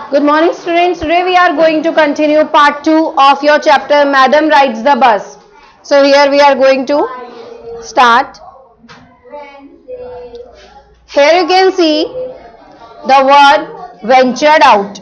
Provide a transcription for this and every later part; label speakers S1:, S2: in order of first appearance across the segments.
S1: Good morning, students. Today we are going to continue part 2 of your chapter Madam Rides the Bus. So here we are going to start. Here you can see the word ventured out.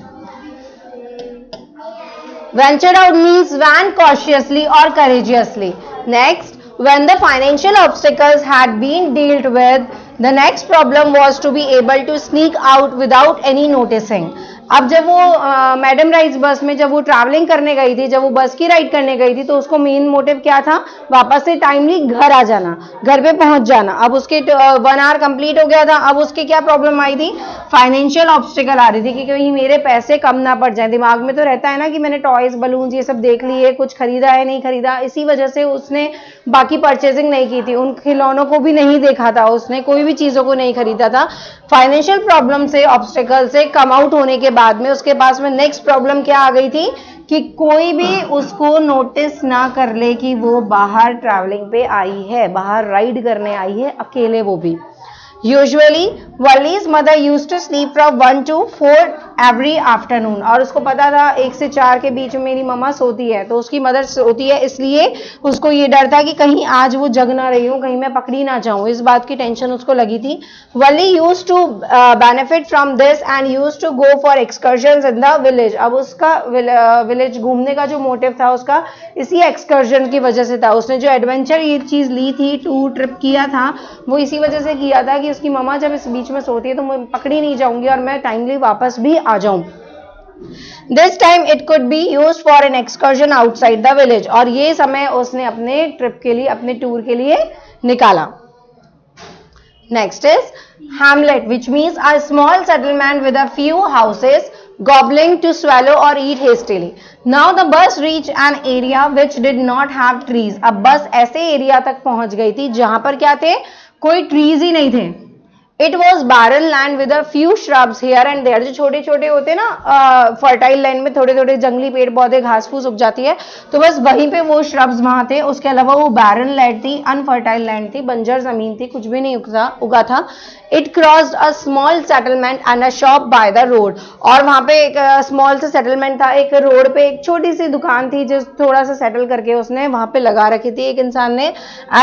S1: Ventured out means ran cautiously or courageously. Next, when the financial obstacles had been dealt with, the next problem was to be able to sneak out without any noticing. अब जब वो madam rides बस में जब वो travelling करने गई थी, जब वो बस की राइड करने गई थी, तो उसको मेन मोटिव क्या था? वापस से टाइमली घर आ जाना, घर पे पहुंच जाना. अब उसके 1 आवर कंप्लीट हो गया था. अब उसके क्या प्रॉब्लम आई थी? फाइनेंशियल ऑब्स्टिकल आ रही थी कि कहीं मेरे पैसे कम ना पड़ जाए. दिमाग में तो रहता है ना कि मैंने टॉयज बलून ये सब देख लिए, कुछ खरीदा है नहीं खरीदा. इसी वजह से उसने बाकी परचेजिंग नहीं की थी, उन खिलौनों को भी नहीं देखा था, उसने कोई भी चीजों को नहीं खरीदा था. फाइनेंशियल प्रॉब्लम से, ऑब्स्टिकल से कम आउट होने के बाद में उसके पास में नेक्स्ट प्रॉब्लम क्या आ गई थी कि कोई भी उसको नोटिस ना कर ले कि वो बाहर ट्रैवलिंग पे आई है, बाहर राइड करने आई है, अकेले वो भी. Usually, Wally's mother used to sleep from 1 to 4 every afternoon. और उसको पता था 1 से 4 के बीच में मेरी मम्मा सोती है, तो उसकी मदर सोती है, इसलिए उसको ये डर था कि कहीं आज वो जग ना रही हूँ, कहीं मैं पकड़ी ना जाऊँ. इस बात की टेंशन उसको लगी थी. Wally used to benefit from this and used to go for excursions in the village. अब उसका विलेज घूमने का जो मोटिव था उसका इसी एक्सकर्जन की वजह से था. उसने जो एडवेंचर ये चीज ली थी, टूर ट्रिप किया था, वो इसी वजह से किया था कि उसकी मम्मा जब इस बीच में सोती है तो मैं पकड़ी नहीं जाऊंगी और मैं टाइमली वापस भी आ जाऊं. This time it could be used for an excursion outside the village. और ये समय उसने अपने ट्रिप के लिए, अपने टूर के लिए निकाला. Next is Hamlet, which means a small settlement with a few houses gobbling to swallow or eat hastily. Now the bus reached an area which did not have trees. अब बस ऐसे area तक पहुंच गई थी जहां पर क्या थे? कोई ट्रीज ही नहीं थे. It was barren land with a few shrubs here and there. जो छोटे छोटे होते ना फर्टाइल लैंड में थोड़े थोड़े जंगली पेड़ पौधे घास फूस उग जाती है, तो बस वहीं पे वो श्रब्स वहां थे. उसके अलावा वो बारन लैंड थी, अनफर्टाइल लैंड थी, बंजर जमीन थी, कुछ भी नहीं उगा था. It crossed a small settlement and a shop bye the road. और वहां पे एक स्मॉल सा सेटलमेंट था, एक रोड पे एक छोटी सी दुकान थी जो थोड़ा सा सेटल करके उसने वहां पे लगा रखी थी एक इंसान ने.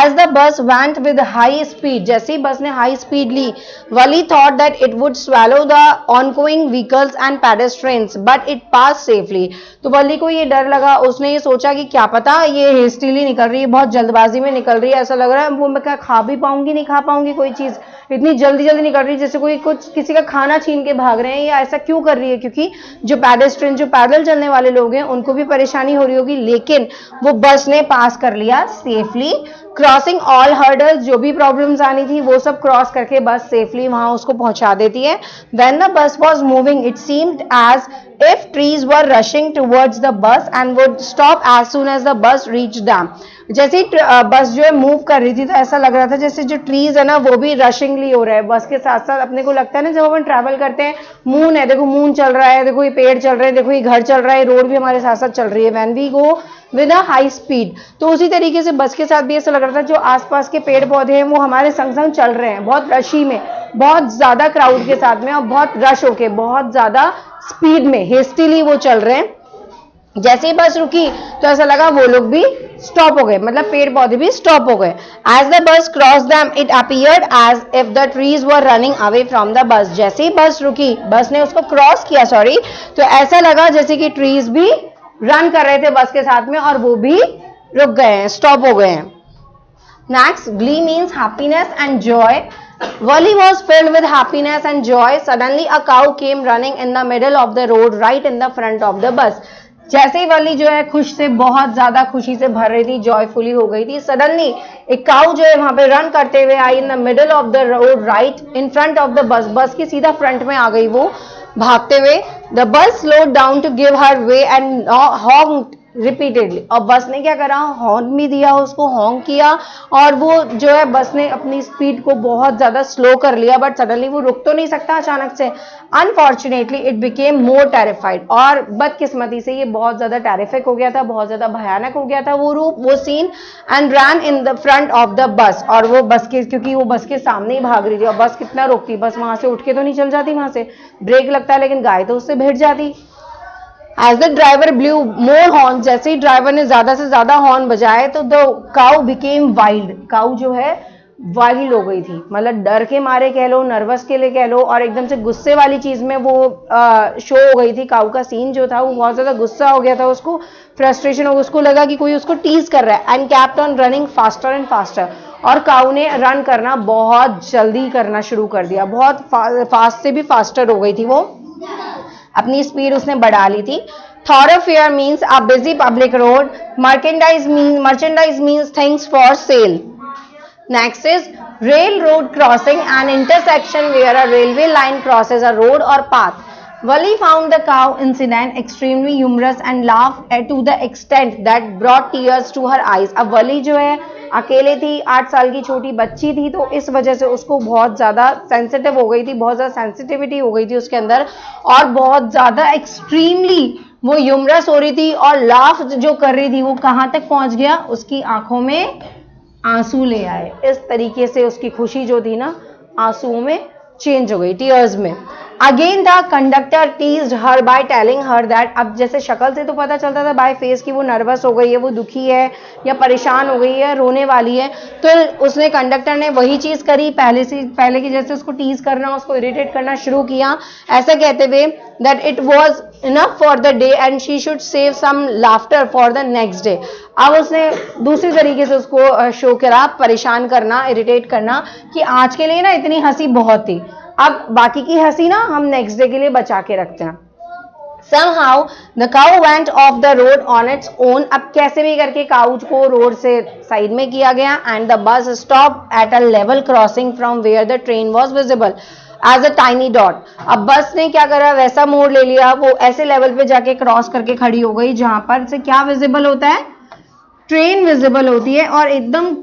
S1: As the bus went with high speed, जैसे ही बस ने हाई स्पीड ली, Wally thought that it would swallow the oncoming vehicles and pedestrians, but it passed safely. तो वली को ये डर लगा, उसने ये सोचा कि क्या पता ये हेस्टिली निकल रही है, बहुत जल्दबाजी में निकल रही है, ऐसा लग रहा है वो मैं क्या खा भी पाऊंगी, नहीं खा पाऊंगी कोई चीज, इतनी जल्दी जल्दी निकल रही है जैसे कोई कुछ किसी का खाना छीन के भाग रहे हैं. या ऐसा क्यों कर रही है? क्योंकि जो पेडेस्ट्रियन, जो पैदल चलने वाले लोग हैं, उनको भी परेशानी हो रही होगी, लेकिन वो बस ने पास कर लिया सेफली. क्रॉसिंग ऑल हर्डल्स, जो भी प्रॉब्लम्स आनी थी वो सब क्रॉस करके बस सेफली वहां उसको पहुंचा देती है. When the bus was moving it seemed as if trees were rushing towards the bus and would stop as soon as the bus reached them. जैसे ही बस जो है मूव कर रही थी तो ऐसा लग रहा था जैसे जो ट्रीज है ना वो भी रशिंगली हो रहा है बस के साथ साथ. अपने को लगता है ना जब अपन ट्रैवल करते हैं, मून है, देखो मून चल रहा है, देखो ये पेड़ चल रहे हैं, देखो ये घर चल रहा है, रोड भी हमारे साथ साथ चल रही है. When we go with a high speed, तो उसी तरीके से बस के साथ भी ऐसा लग रहा था जो आसपास के पेड़ पौधे हैं वो हमारे संग संग चल रहे हैं, बहुत रशी में, बहुत ज्यादा क्राउड के साथ में, और बहुत रश होके, बहुत ज्यादा स्पीड में, हेस्टिली वो चल रहे हैं. जैसे ही बस रुकी तो ऐसा लगा वो लोग भी स्टॉप हो गए, मतलब पेड़ पौधे भी स्टॉप हो गए. As the bus cross them it appeared as if the trees were running away from the bus. जैसे ही बस रुकी, बस ने उसको क्रॉस किया, सॉरी, तो ऐसा लगा जैसे कि ट्रीज भी रन कर रहे थे बस के साथ में और वो भी रुक गए हैं, स्टॉप हो गए हैं. Next, glee means happiness and joy. Wally was filled with happiness and joy. Suddenly a cow came running in the middle of the road right in the front of the bus. जैसे ही वली जो है खुश से, बहुत ज्यादा खुशी से भर रही थी, जॉयफुली हो गई थी, सडनली एक काऊ जो है वहां पे रन करते हुए I in the middle of the road right in front of the bus. Bus के सीधा फ्रंट में आ गई वो भागते हुए. The bus slowed down to give her way and honked repeatedly. और बस ने क्या करा, हॉर्न भी दिया, उसको हॉन्क किया, और वो जो है बस ने अपनी स्पीड को बहुत ज्यादा स्लो कर लिया, बट सडनली वो रुक तो नहीं सकता अचानक से। Unfortunately it became more terrified, और बदकिस्मती से ये बहुत ज्यादा टेरिफिक हो गया था, बहुत ज्यादा भयानक हो गया था वो रूप, वो scene, and ran in the front of the bus, और वो बस के, क्योंकि वो बस के सामने ही भाग रही थी, और बस कितना रोकती, बस वहां से उठ के तो नहीं चल जाती, वहां से ब्रेक लगता है, लेकिन गाय तो उससे भिड़ जाती। As the driver blew more horn, जैसे ही ड्राइवर ने ज्यादा से ज्यादा हॉर्न बजाए तो the cow became wild, cow जो है वाइल्ड हो गई थी, मतलब डर के मारे कह लो, नर्वस के लिए कह लो, और एकदम से गुस्से वाली चीज में वो शो हो गई थी। काउ का सीन जो था वो बहुत ज्यादा गुस्सा हो गया था, उसको फ्रस्ट्रेशन हो, उसको लगा कि कोई उसको टीज कर रहा है, and kept on running faster and faster, और काउ ने रन करना बहुत जल्दी करना शुरू कर दिया, बहुत फास्ट से भी फास्टर हो गई थी वो, अपनी स्पीड उसने बढ़ा ली थी। Thoroughfare means a busy public road. Merchandise means things for sale. Next is railroad crossing, an intersection where a railway line crosses a road or path. Wally found the cow incident extremely humorous and laughed to the extent that brought tears to her eyes. अब वली जो है अकेले थी, 8 साल की छोटी बच्ची थी, तो इस वजह से उसको बहुत ज़्यादा सेंसिटिव हो गई थी, बहुत ज़्यादा सेंसिटिविटी हो गई थी उसके अंदर, और बहुत ज़्यादा एक्सट्रीमली वो ह्यूमरस हो रही थी, और लाफ जो कर रही थी वो कहाँ तक पहुँच गया, उसकी आंखों में आंसू ले आए। इस तरीके से उसकी खुशी जो थी ना आंसुओं में चेंज हो गई, टीयर्स में। Again the conductor teased her by telling her that, अब जैसे शक्ल से तो पता चलता था बाय फेस कि वो नर्वस हो गई है, वो दुखी है या परेशान हो गई है, रोने वाली है, तो उसने कंडक्टर ने वही चीज करी, पहले की जैसे उसको टीज करना, उसको इरिटेट करना शुरू किया, ऐसा कहते हुए that it was enough for the day and she should save some laughter for the next day. अब उसने दूसरी तरीके से उसको शो करा, परेशान करना, इरिटेट करना, कि आज के लिए ना इतनी हंसी बहुत थी, अब बाकी की हंसी ना हम नेक्स्ट डे के लिए बचा के रखते हैं। Somehow the cow went off the road on its own, अब कैसे भी करके काऊ को रोड से साइड में किया गया, and the bus stopped at a level crossing from where the train was visible as a tiny dot। अब बस ने क्या करा, वैसा मोड़ ले लिया, वो ऐसे लेवल पे जाके क्रॉस करके खड़ी हो गई जहां पर से क्या विजिबल होता है, ट्रेन विजिबल होती है, और एकदम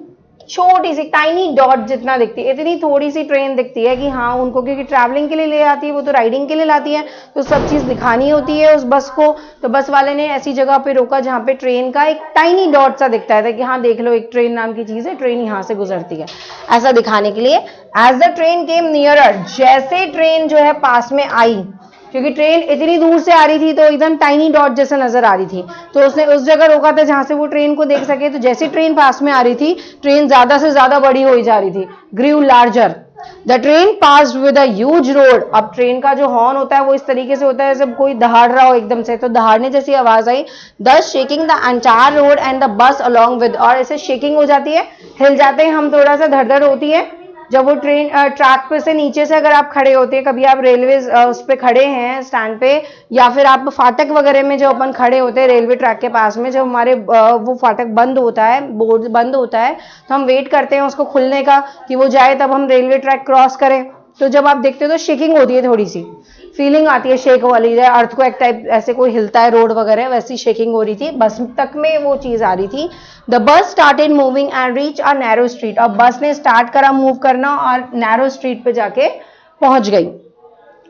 S1: छोटी सी टाइनी डॉट जितना दिखती है, इतनी थोड़ी सी ट्रेन दिखती है कि हाँ उनको, क्योंकि ट्रैवलिंग के लिए ले आती है, वो तो राइडिंग के लिए लाती है, तो सब चीज दिखानी होती है उस बस को, तो बस वाले ने ऐसी जगह पे रोका जहाँ पे ट्रेन का एक टाइनी डॉट सा दिखता है कि हाँ देख लो एक ट्रेन नाम की चीज है, ट्रेन यहाँ से गुजरती है, ऐसा दिखाने के लिए। As the train came nearer, जैसे ट्रेन जो है पास में आई, क्योंकि ट्रेन इतनी दूर से आ रही थी तो एकदम टाइनी डॉट जैसे नजर आ रही थी, तो उसने उस जगह रोका था जहां से वो ट्रेन को देख सके, तो जैसे ट्रेन पास में आ रही थी, ट्रेन ज्यादा से ज्यादा बड़ी हो जा रही थी, grew larger. The train passed with a huge roar, अब ट्रेन का जो हॉर्न होता है वो इस तरीके से होता है जब कोई दहाड़ रहा हो एकदम से, तो दहाड़ने जैसी आवाज आई, दस shaking the entire road and the bus along with, और ऐसे शेकिंग हो जाती है, हिल जाते हैं हम, थोड़ा सा धड़धड़ होती है जब वो ट्रेन ट्रैक पे से नीचे से अगर आप खड़े होते हैं, कभी आप रेलवे उस पे खड़े हैं स्टैंड पे, या फिर आप फाटक वगैरह में जो अपन खड़े होते हैं रेलवे ट्रैक के पास में, जब हमारे वो फाटक बंद होता है, बोर्ड बंद होता है, तो हम वेट करते हैं उसको खुलने का कि वो जाए तब हम रेलवे ट्रैक क्रॉस करें, तो जब आप देखते हो तो शेकिंग होती है, थोड़ी सी फीलिंग आती है शेक वाली, अर्थक्वेक टाइप ऐसे कोई हिलता है रोड वगैरह, वैसी शेकिंग हो रही थी, बस तक में वो चीज आ रही थी। The bus started moving and reach a narrow street, और बस ने स्टार्ट करा मूव करना और नैरो स्ट्रीट पे जाके पहुंच गई।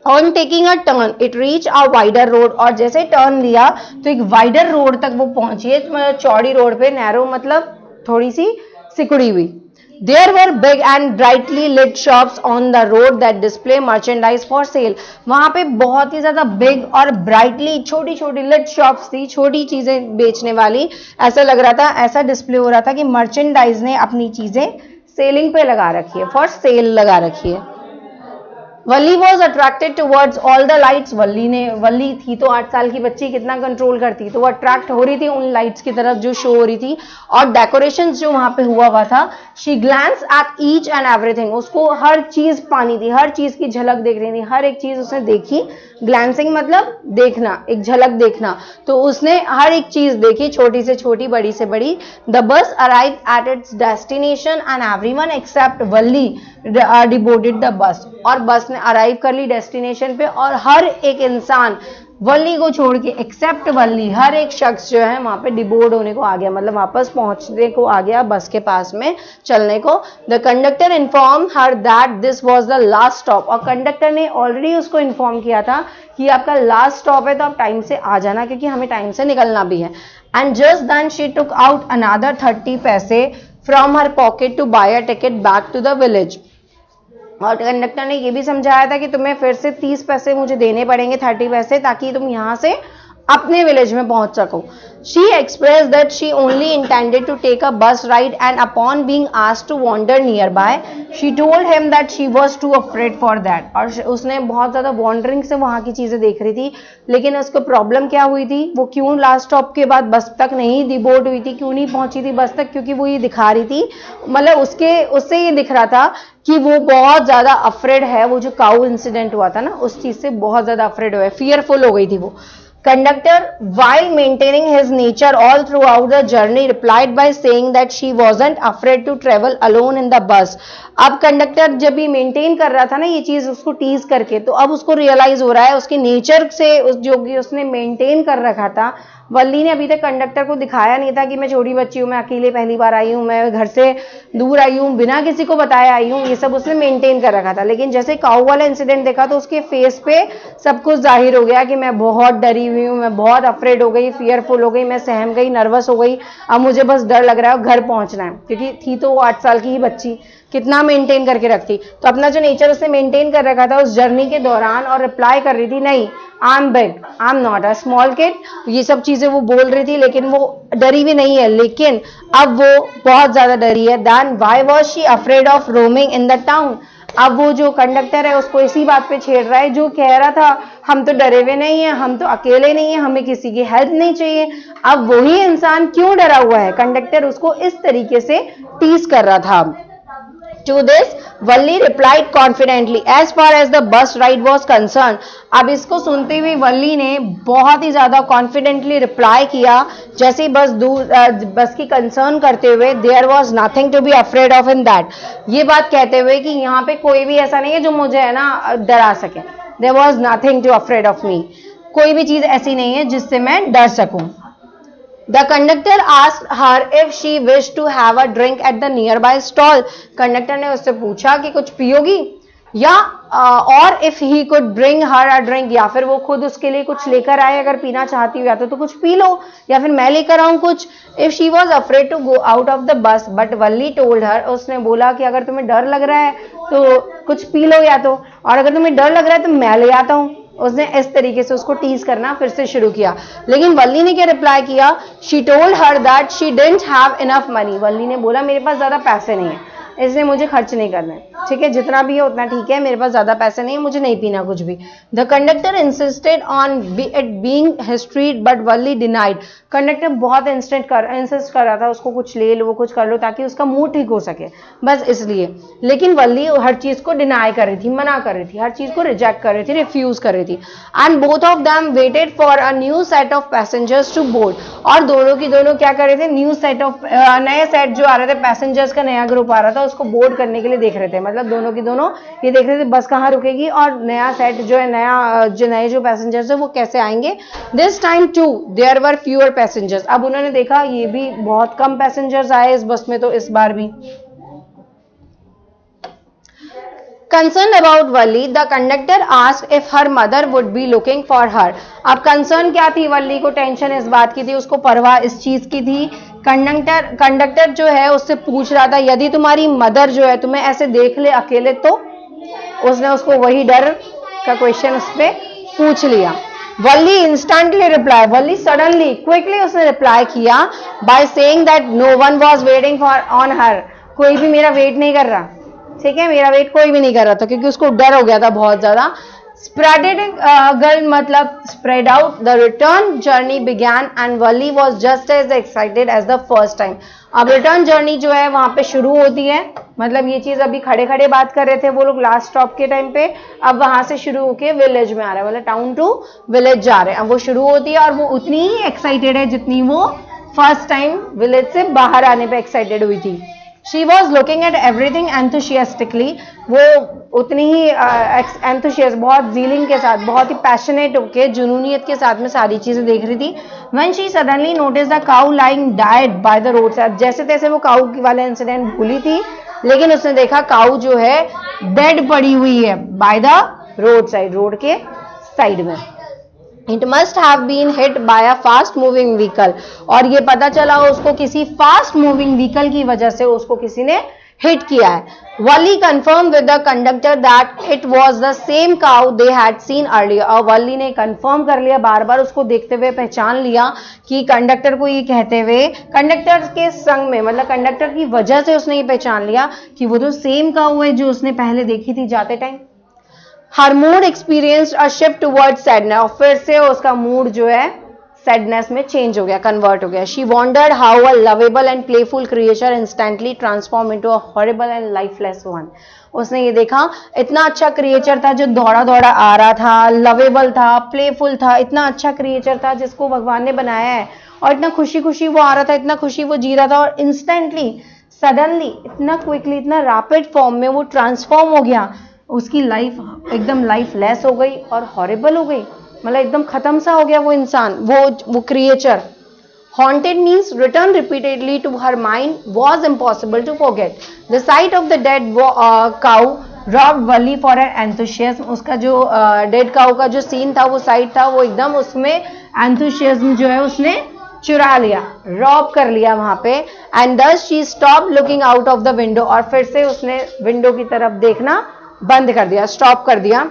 S1: On taking a turn it reach a wider road, और जैसे टर्न लिया तो एक वाइडर रोड तक वो पहुंची है, मतलब चौड़ी रोड पे, नैरो मतलब थोड़ी सी सिकुड़ी हुई। There were big and brightly lit shops on the road that display merchandise for sale। वहां पे बहुत ही ज्यादा बिग और ब्राइटली छोटी छोटी लिट शॉप्स थी, छोटी चीजें बेचने वाली, ऐसा लग रहा था, ऐसा डिस्प्ले हो रहा था कि मर्चेंडाइज ने अपनी चीजें सेलिंग पे लगा रखी है, फॉर सेल लगा रखी है। Valli was attracted towards all the lights, Valli थी तो 8 साल की बच्ची, कितना कंट्रोल करती, तो वो अट्रैक्ट हो रही थी उन लाइट्स की तरफ जो शो हो रही थी, और डेकोरेशंस जो वहां पे हुआ था। She glans at each and everything, उसको हर चीज पानी थी, हर चीज की झलक देख रही थी, हर एक चीज उसने देखी, ग्लैंसिंग मतलब देखना, एक झलक देखना, तो उसने हर एक चीज देखी, छोटी से छोटी, बड़ी से बड़ी। The bus arrive at its destination and everyone except Valli deboarded the bus, और बस ने अराइव कर ली डेस्टिनेशन पे, और हर एक इंसान वल्ली को छोड़ के एक्सेप्ट वल्ली, हर एक शख्स जो है वहां पे डिबोर्ड होने को आ गया, मतलब वापस पहुंचने को आ गया बस के पास में चलने को। The conductor inform her that this was the last stop, और कंडक्टर ने ऑलरेडी उसको इन्फॉर्म किया था कि आपका लास्ट स्टॉप है तो आप टाइम से आ जाना क्योंकि हमें टाइम से निकलना भी है। And just then she took out another 30 paise from her pocket to buy a ticket back to the village. और कंडक्टर ने ये भी समझाया था कि तुम्हें फिर से 30 पैसे मुझे देने पड़ेंगे, 30 पैसे, ताकि तुम यहाँ से अपने विलेज में पहुंच सको। She expressed that she only intended to take a bus ride, and upon being asked to wander nearby, she told him that she was too afraid for that। और उसने बहुत ज़्यादा वॉन्डरिंग से वहाँ की चीज़ें देख रही थी, लेकिन उसको प्रॉब्लम क्या हुई थी, वो क्यों लास्ट स्टॉप के बाद बस तक नहीं डिबोर्ड हुई थी, क्यों नहीं पहुंची थी बस तक, क्योंकि वो ये दिखा रही थी, मतलब उससे ये दिख रहा था कि वो बहुत ज़्यादा अफ्रेड है। वो जो काऊ इंसिडेंट हुआ था ना, उस चीज़ से बहुत ज़्यादा अफ्रेड हुआ है, फियरफुल हो गई थी वो। Conductor, while maintaining his nature all throughout the journey, replied by saying that she wasn't afraid to travel alone in the bus। अब कंडक्टर जब भी मेंटेन कर रहा था ना ये चीज उसको टीज करके, तो अब उसको रियलाइज हो रहा है उसके नेचर से, जो कि उसने मेंटेन कर रखा था। वल्ली ने अभी तक कंडक्टर को दिखाया नहीं था कि मैं छोटी बच्ची हूँ, मैं अकेले पहली बार आई हूँ, मैं घर से दूर आई हूँ, बिना किसी को बताया आई हूँ, ये सब उसने मेंटेन कर रखा था। लेकिन जैसे काऊ वाला इंसिडेंट देखा तो उसके फेस पे सब कुछ जाहिर हो गया कि मैं बहुत डरी हुई हूँ, मैं बहुत अफ्रेड हो गई, फियरफुल हो गई, मैं सहम गई, नर्वस हो गई, अब मुझे बस डर लग रहा है घर पहुंचना है। क्योंकि थी तो वो 8 साल की ही बच्ची, कितना मेंटेन करके रखती, तो अपना जो नेचर उसने मेंटेन कर रखा था उस जर्नी के दौरान, और रिप्लाई कर रही थी नहीं, I am big, I am not a small kid, ये सब चीजें वो बोल रही थी, लेकिन वो डरी भी नहीं है। लेकिन अब वो बहुत ज्यादा डरी है। Then why was she afraid of roaming in the town. अब वो जो कंडक्टर है उसको इसी बात पे छेड़ रहा है, जो कह रहा था हम तो डरे हुए नहीं है, हम तो अकेले नहीं है, हमें किसी की हेल्प नहीं चाहिए, अब वही इंसान क्यों डरा हुआ है। कंडक्टर उसको इस तरीके से टीज कर रहा था। To this, Valli replied confidently, as far as the bus ride was concerned। अब इसको सुनते हुए वल्ली ने बहुत ही ज्यादा कॉन्फिडेंटली रिप्लाई किया, जैसे बस की कंसर्न करते हुए, there was nothing to be afraid of in that. ये बात कहते हुए कि यहाँ पे कोई भी ऐसा नहीं है जो मुझे है ना डरा सके। There was nothing to afraid of me, कोई भी चीज ऐसी नहीं है जिससे मैं डर सकूं। The conductor asked her if she wished to have a drink at the nearby stall। Conductor ने उससे पूछा कि कुछ पियोगी, या और if he could bring her a drink, या फिर वो खुद उसके लिए कुछ लेकर आए अगर पीना चाहती हो, या तो कुछ पी लो, या फिर मैं लेकर आऊं कुछ। If she was afraid to go out of the bus, but Valli told her, उसने बोला कि अगर तुम्हें डर लग रहा है तो कुछ पी लो या तो, और अगर तुम्हें डर लग रहा है तो मैं ले आता हूँ। उसने इस तरीके से उसको टीज करना फिर से शुरू किया। लेकिन वल्ली ने क्या रिप्लाई किया, she told her that she didn't have enough money. Valli ने बोला मेरे पास ज्यादा पैसे नहीं है, इसलिए मुझे खर्च नहीं करना है, ठीक है, जितना भी है उतना ठीक है, मेरे पास ज्यादा पैसे नहीं है, मुझे नहीं पीना कुछ भी। The conductor insisted on it being history, but Valli denied. Conductor बहुत इंसिस्ट कर रहा था उसको कुछ ले लो, वो कुछ कर लो, ताकि उसका मूड ठीक हो सके, बस इसलिए। लेकिन वल्ली हर चीज को डिनाई कर रही थी, मना कर रही थी, हर चीज को रिजेक्ट कर रही थी, रिफ्यूज कर रही थी। And both of them waited for a new set of passengers to board. और दोनों की दोनों क्या कर रहे थे, न्यू सेट ऑफ नए सेट जो आ रहे थे, पैसेंजर्स का नया ग्रुप आ रहा था, उसको बोर्ड करने के लिए देख रहे थे। मतलब दोनों की दोनों ये देख रहे थे बस कहाँ रुकेगी और नया सेट जो है, नए जो पैसेंजर्स है वो कैसे आएंगे। This time too there were fewer passengers. अब उन्होंने देखा ये भी बहुत कम पैसेंजर्स आए इस बस में, तो इस बार भी। Concerned about Valli, the conductor asked if her mother would be looking for her। अब कंसर्न क्या थी वल्ली को, टेंशन इस बात की थी, उसको परवाह इस चीज की थी। कंडक्टर जो है उससे पूछ रहा था यदि तुम्हारी मदर जो है तुम्हें ऐसे देख ले अकेले तो। उसने उसको वही डर का क्वेश्चन उस पर पूछ लिया। Valli instantly reply, Valli suddenly quickly उसने रिप्लाई किया by saying that no one was waiting for on her. कोई भी मेरा वेट नहीं कर रहा, ठीक है, मेरा वेट कोई भी नहीं कर रहा था, क्योंकि उसको डर हो गया था बहुत ज्यादा। स्प्रेडेड गर्ल मतलब spread out. The return journey began and Wally was just as excited as the first time. अब रिटर्न जर्नी जो है वहां पे शुरू होती है, मतलब ये चीज अभी खड़े खड़े बात कर रहे थे वो लोग लास्ट स्टॉप के टाइम पे, अब वहां से शुरू होके विलेज में आ रहा है, मतलब टाउन टू विलेज जा रहे हैं। अब वो शुरू होती है और वो उतनी ही एक्साइटेड है जितनी वो फर्स्ट टाइम विलेज से बाहर आने पे एक्साइटेड हुई थी। She was looking at everything enthusiastically, वो उतनी ही एंथुशियस, बहुत जीलिंग के साथ, बहुत ही पैशनेट होके, जुनूनियत के साथ में सारी चीजें देख रही थी. When she suddenly notice the cow lying dead by the road side, जैसे तैसे वो काउ वाला इंसिडेंट भूली थी, लेकिन उसने देखा काउ जो है डेड पड़ी हुई है by the road side, road के साइड में. It must have been hit by a fast moving vehicle, और ये पता चला उसको किसी फास्ट मूविंग व्हीकल की वजह से उसको किसी ने हिट किया है. Valli confirm with the conductor that it was the same cow they had seen earlier, और वली ने कंफर्म कर लिया, बार बार उसको देखते हुए पहचान लिया कि कंडक्टर को ये कहते हुए, कंडक्टर के संग में, मतलब कंडक्टर की वजह से उसने ये पहचान लिया कि वो तो सेम काउ है जो उसने पहले देखी थी जाते टाइम. हर मूड एक्सपीरियंस्ड अ शिफ्ट टुवर्ड सैडनेस, और फिर से उसका मूड जो है सैडनेस में चेंज हो गया, कन्वर्ट हो गया. She wandered how a lovable and playful creature instantly transform into a horrible and lifeless one. उसने ये देखा इतना अच्छा क्रिएचर था जो दौड़ा दौड़ा आ रहा था, लवेबल था, प्लेफुल था, इतना अच्छा क्रिएचर था जिसको भगवान ने बनाया है, और इतना खुशी खुशी वो आ रहा था, इतना खुशी वो जी रहा था, और इंस्टेंटली, सडनली, इतना क्विकली, इतना रैपिड फॉर्म में वो ट्रांसफॉर्म हो गया. उसकी लाइफ एकदम लाइफलेस हो गई और हॉरिबल हो गई, मतलब एकदम खत्म सा हो गया वो इंसान, वो creature. Haunted means return repeatedly to her mind was impossible to forget. The sight of the dead cow robbed Wally for her enthusiasm. उसका जो डेड काउ का जो सीन था, वो साइड था, वो एकदम उसमें एंथुसियाज्म जो है उसने चुरा लिया, रॉब कर लिया वहां पे. And thus she stopped looking out of the window, और फिर से उसने विंडो की तरफ देखना बंद कर दिया, स्टॉप कर दिया.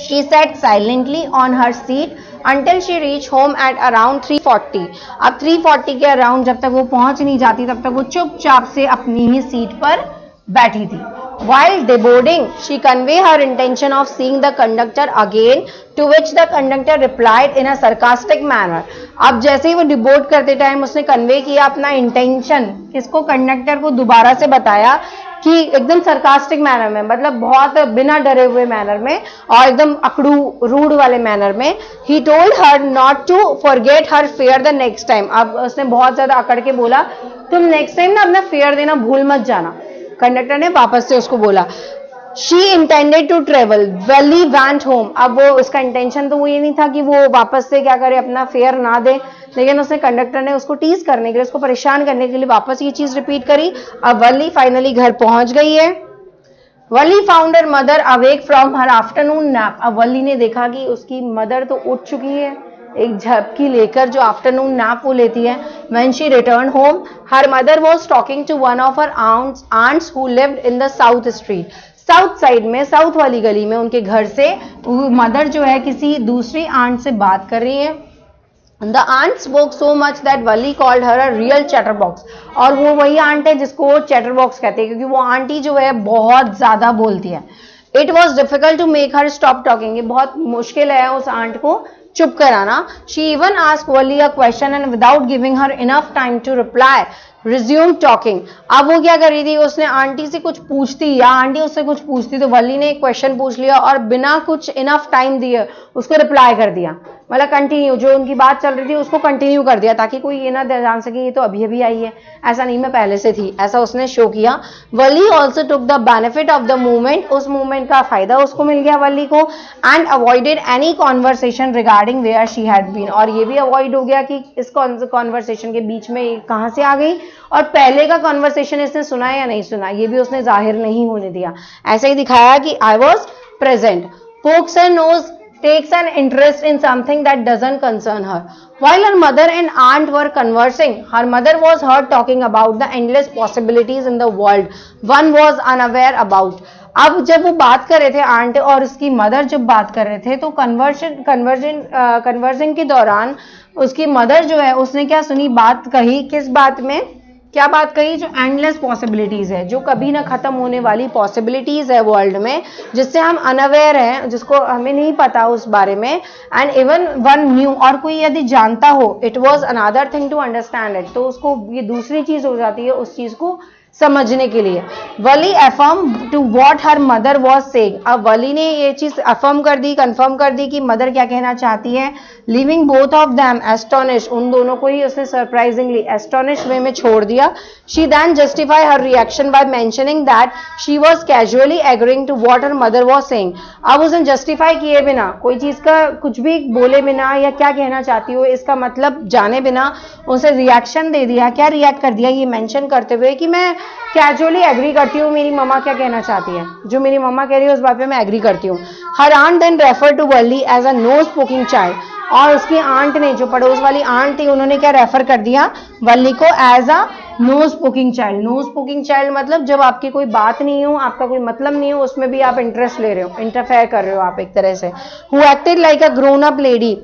S1: She sat silently on her seat until she reached home at around 3:40. अब 3:40 के अराउंड जब तक वो पहुंच नहीं जाती तब तक वो चुपचाप से अपनी ही सीट पर बैठी थी. While deboarding, she conveyed her intention of seeing the conductor again, to which the conductor replied in a sarcastic manner. अब जैसे ही वो डिबोर्ड करते टाइम उसने कन्वे किया अपना इंटेंशन, किसको, कंडक्टर को दोबारा से बताया कि एकदम सरकास्टिक मैनर में, मतलब बहुत बिना डरे हुए मैनर में और एकदम अकड़ू रूड वाले मैनर में. He told her not to forget her fare the next time. अब उसने बहुत ज्यादा अकड़ के बोला, तुम नेक्स्ट टाइम ना अपना फेयर देना भूल मत जाना. कंडक्टर ने वापस से उसको बोला. She intended to travel, Wally went home. अब वो, उसका इंटेंशन तो वो ये नहीं था कि वो वापस से क्या करे, अपना फेयर ना दे, लेकिन उसने, कंडक्टर ने उसको टीज करने के लिए, उसको परेशान करने के लिए वापस ये चीज रिपीट करी. अब वली फाइनली घर पहुंच गई है. Valli found her mother awake from her afternoon nap. अब वली ने देखा कि उसकी मदर तो उठ चुकी है एक झपकी लेकर, जो आफ्टरनून नैप वो लेती है. When she return home, her mother was talking to one of her aunts who lived in the south street. South side में, साउथ वाली गली में उनके घर से मदर जो है किसी दूसरी आंट से बात कर रही है. The aunt spoke so much that Wally called her a real chatterbox. और वो वही आंट है जिसको वो चैटरबॉक्स कहते हैं, क्योंकि वो आंटी जो है बहुत ज्यादा बोलती है. It was difficult to make her stop talking. ये बहुत मुश्किल है उस आंट को चुप कराना. She even asked Wally a question and without giving her enough time to reply, resumed talking. अब वो क्या कर रही थी, उसने आंटी से कुछ पूछती या आंटी उससे कुछ पूछती, तो वली ने एक क्वेश्चन पूछ लिया और बिना कुछ इनफ टाइम दिए उसको रिप्लाई कर दिया. मतलब कंटिन्यू, जो उनकी बात चल रही थी उसको कंटिन्यू कर दिया, ताकि कोई ये ना जान सके ये तो अभी अभी आई है, ऐसा नहीं मैं पहले से थी, ऐसा उसने शो किया. Valli also took the benefit of the movement. उस मूवमेंट का फायदा उसको मिल गया वली को. And avoided any conversation regarding where she had been. और ये भी अवॉइड हो गया कि इस कॉन्वर्सेशन के बीच में कहाँ से आ गई, और पहले का कॉन्वर्सेशन इसने सुना या नहीं सुना, ये भी उसने जाहिर नहीं होने दिया. ऐसे ही दिखाया कि I was present. Pox her nose, takes an interest in something that doesn't concern her. While her mother and aunt were conversing, her mother was heard talking about the endless possibilities in the world one was unaware about. अब जब वो बात कर रहे थे, aunt और उसकी mother जब बात कर रहे थे, तो कन्वर्सिंग के दौरान उसकी मदर जो है उसने क्या सुनी, बात कही, किस बात में, क्या बात कही, जो एंडलेस पॉसिबिलिटीज है, जो कभी ना खत्म होने वाली पॉसिबिलिटीज है वर्ल्ड में, जिससे हम अनअवेयर हैं, जिसको हमें नहीं पता उस बारे में. एंड इवन वन न्यू, और कोई यदि जानता हो, it was another thing to understand it, तो उसको ये दूसरी चीज हो जाती है उस चीज को समझने के लिए। Valli affirm to what her mother was saying, अब वली ने ये चीज अफर्म कर दी, कंफर्म कर दी कि मदर क्या कहना चाहती है। Living both of them astonish, उन दोनों को ही उसने सरप्राइजिंगली एस्टोनिश वे में छोड़ दिया। She then justify her reaction by mentioning that she was casually agreeing to what her mother was saying. अब उसने जस्टिफाई किए बिना, कोई चीज का कुछ भी बोले बिना या क्या कहना चाहती हो इसका मतलब जाने बिना उसे रिएक्शन दे दिया। क्या रिएक्ट कर दिया, ये मेंशन करते हुए कि मैं कैजुअली एग्री करती हूँ मेरी मम्मा क्या कहना चाहती है, जो मेरी मम्मा कह रही है उस बात पे मैं एग्री करती हूँ। Her aunt then refer to Wally as a no spoking child, और उसकी आंट ने, जो पड़ोस वाली आंट थी, उन्होंने क्या रेफर कर दिया वली को as a no spoking child. No spoking child मतलब जब आपकी कोई बात नहीं हो, आपका कोई मतलब नहीं हो, उसमें भी आप इंटरेस्ट ले रहे हो, इंटरफेयर कर रहे हो आप एक तरह से। Who acted like a grown up lady,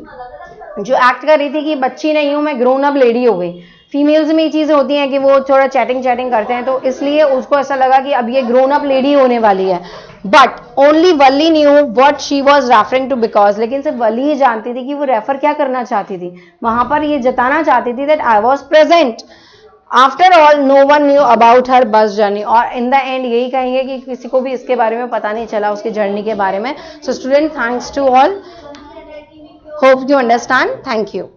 S1: जो एक्ट कर रही थी कि बच्ची नहीं हूं मैं, ग्रोन अप लेडी हो गई। फीमेल्स में ये चीजें होती हैं कि वो थोड़ा चैटिंग करते हैं, तो इसलिए उसको ऐसा लगा कि अब ये ग्रोन अप लेडी होने वाली है। But only Wally knew what she was referring to, because लेकिन सिर्फ वली ही जानती थी कि वो रेफर क्या करना चाहती थी, वहां पर ये जताना चाहती थी that I was present. After all know one knew about her bus journey, और इन द एंड यही कहेंगे कि किसी को भी इसके बारे में पता नहीं चला, उसकी जर्नी के बारे में। So student, thanks to all, hope you understand, thank you.